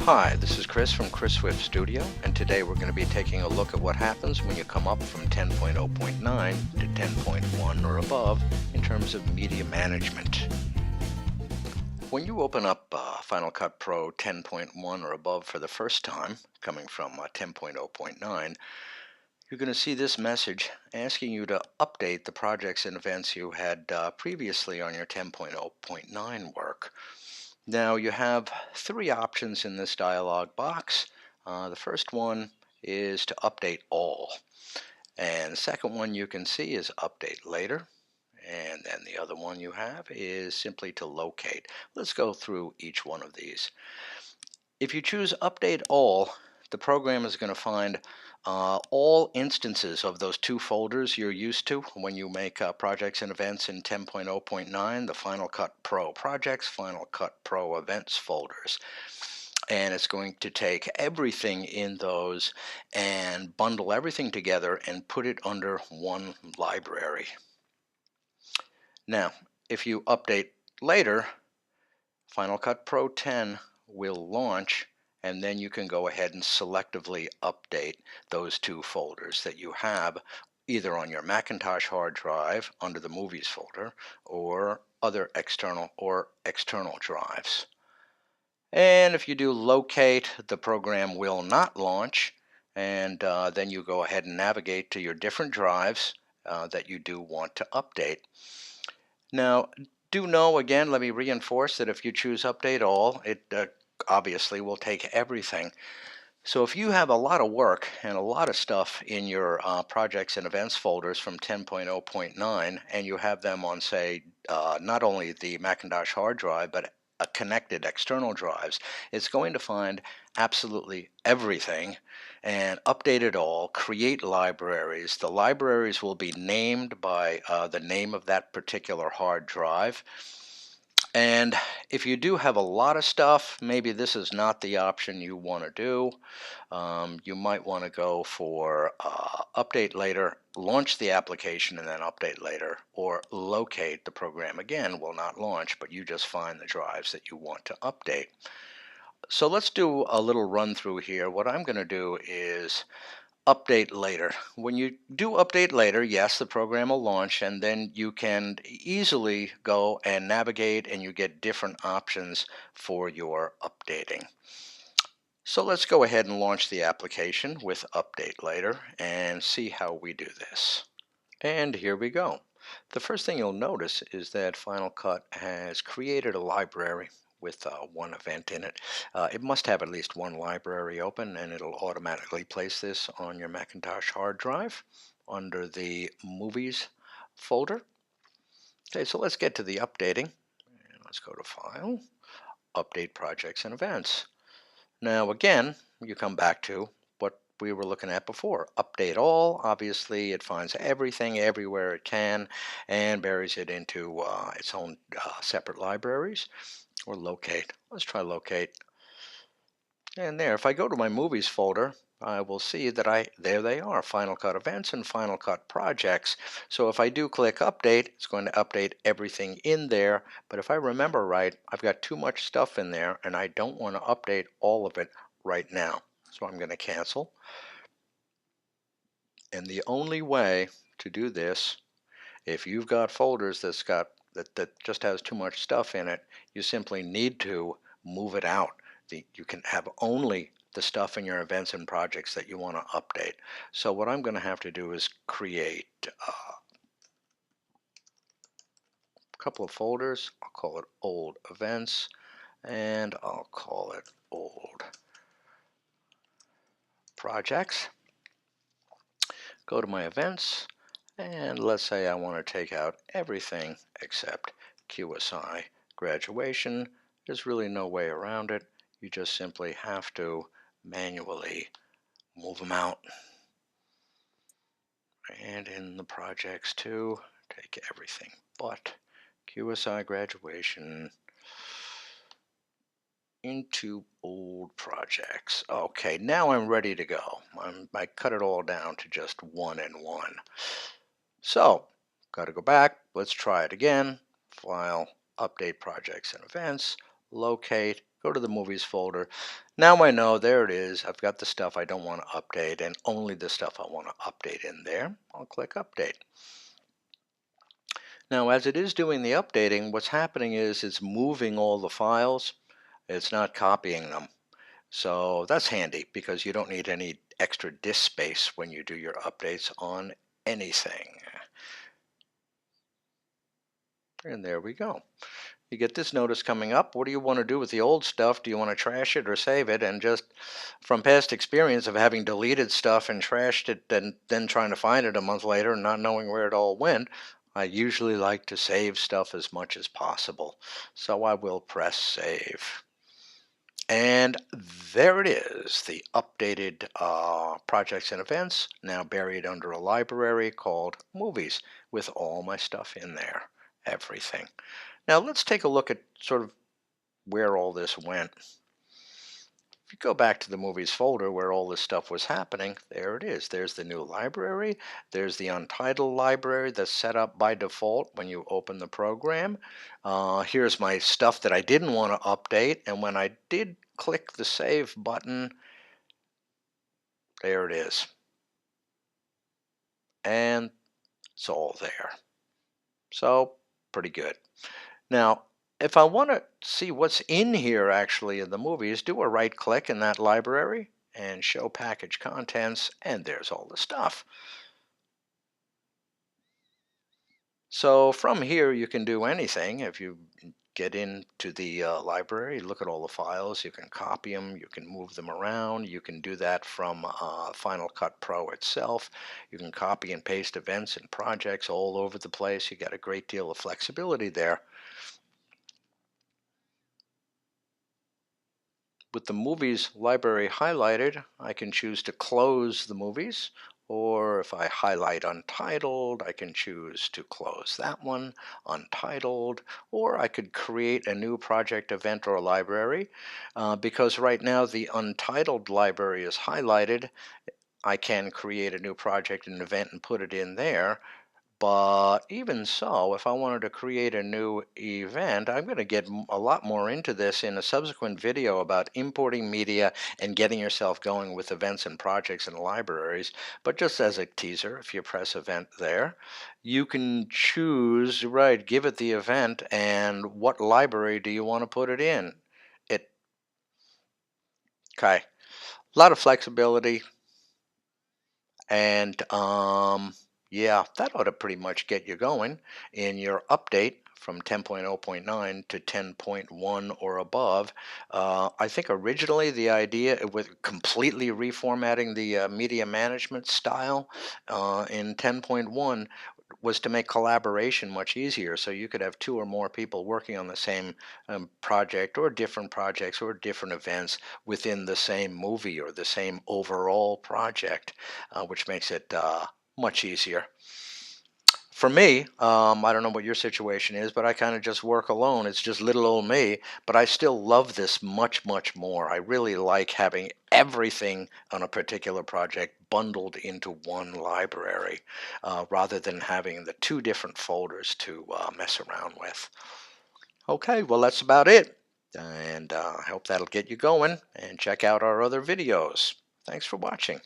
Hi, this is Chris from Chris Swift Studio, and today we're going to be taking a look at what happens when you come up from 10.0.9 to 10.1 or above in terms of media management. When you open up Final Cut Pro 10.1 or above for the first time, coming from 10.0.9, you're going to see this message asking you to update the projects and events you had previously on your 10.0.9 work. Now you have three options in this dialog box. The first one is to update all, and the second one you can see is update later, and then the other one you have is simply to locate. Let's go through each one of these. If you choose update all, the program is going to find all instances of those two folders you're used to when you make projects and events in 10.0.9, the Final Cut Pro projects, Final Cut Pro events folders. And it's going to take everything in those and bundle everything together and put it under one library. Now, if you update later, Final Cut Pro 10 will launch, and then you can go ahead and selectively update those two folders that you have either on your Macintosh hard drive under the Movies folder or other external drives. And if you do locate, the program will not launch, and then you go ahead and navigate to your different drives that you do want to update. Now, do know, again, let me reinforce that if you choose update all, it obviously will take everything. So if you have a lot of work and a lot of stuff in your projects and events folders from 10.0.9, and you have them on, say, not only the Macintosh hard drive, but connected external drives, it's going to find absolutely everything and update it all, create libraries. The libraries will be named by the name of that particular hard drive. And if you do have a lot of stuff, maybe this is not the option you want to do. You might want to go for update later, launch the application and then update later, or locate. The program again will not launch, but you just find the drives that you want to update. So let's do a little run through here. What I'm going to do is update later. When you do update later, yes, the program will launch, and then you can easily go and navigate and you get different options for your updating. So let's go ahead and launch the application with update later and see how we do this. And here we go. The first thing you'll notice is that Final Cut has created a library with one event in it. It must have at least one library open, and it'll automatically place this on your Macintosh hard drive under the Movies folder. Okay, so let's get to the updating. And let's go to File, Update Projects and Events. Now again, you come back to what we were looking at before. Update all. Obviously, it finds everything everywhere it can and buries it into its own separate libraries. Or locate. Let's try locate. And there, if I go to my Movies folder, I will see that there they are, Final Cut Events and Final Cut Projects. So if I do click Update, it's going to update everything in there. But if I remember right, I've got too much stuff in there, and I don't want to update all of it right now. So I'm going to cancel. And the only way to do this, if you've got folders that just has too much stuff in it, you simply need to move it out. You can have only the stuff in your events and projects that you want to update. So what I'm going to have to do is create a couple of folders. I'll call it old events, and I'll call it old projects. Go to my events, and let's say I want to take out everything except QSI graduation. There's really no way around it. You just simply have to manually move them out. And in the projects too, take everything but QSI graduation into old projects. Okay, now I'm ready to go. I cut it all down to just one and one. So, got to go back. Let's try it again. File, update projects and events, locate, go to the movies folder. Now I know, there it is. I've got the stuff I don't want to update and only the stuff I want to update in there. I'll click update. Now, as it is doing the updating, what's happening is it's moving all the files. It's not copying them. So that's handy because you don't need any extra disk space when you do your updates on anything. And there we go. You get this notice coming up. What do you want to do with the old stuff? Do you want to trash it or save it? And just from past experience of having deleted stuff and trashed it and then trying to find it a month later and not knowing where it all went, I usually like to save stuff as much as possible. So I will press save. And there it is, the updated projects and events, now buried under a library called Movies, with all my stuff in there, everything. Now let's take a look at sort of where all this went. If you go back to the Movies folder where all this stuff was happening, there it is. There's the new library. There's the untitled library that's set up by default when you open the program. Here's my stuff that I didn't want to update, and when I did click the save button, there it is. And it's all there. So pretty good. Now, if I want to see what's in here actually in the movies, do a right click in that library and show package contents, and there's all the stuff. So from here you can do anything. If you get into the library, look at all the files, you can copy them, you can move them around, you can do that from Final Cut Pro itself. You can copy and paste events and projects all over the place. You got a great deal of flexibility there. With the movies library highlighted, I can choose to close the movies, or if I highlight untitled, I can choose to close that one, untitled, or I could create a new project, event, or library. Because right now the untitled library is highlighted, I can create a new project and event and put it in there. But even so, if I wanted to create a new event, I'm going to get a lot more into this in a subsequent video about importing media and getting yourself going with events and projects and libraries. But just as a teaser, if you press event there, you can choose, right, give it the event and what library do you want to put it in. Okay, a lot of flexibility. And yeah, that ought to pretty much get you going in your update from 10.0.9 to 10.1 or above. I think originally the idea with completely reformatting the media management style in 10.1 was to make collaboration much easier, so you could have two or more people working on the same project or different projects or different events within the same movie or the same overall project, which makes it much easier. For me, I don't know what your situation is, but I kind of just work alone. It's just little old me, but I still love this much, much more. I really like having everything on a particular project bundled into one library rather than having the two different folders to mess around with. Okay, well, that's about it. And I hope that'll get you going, and check out our other videos. Thanks for watching.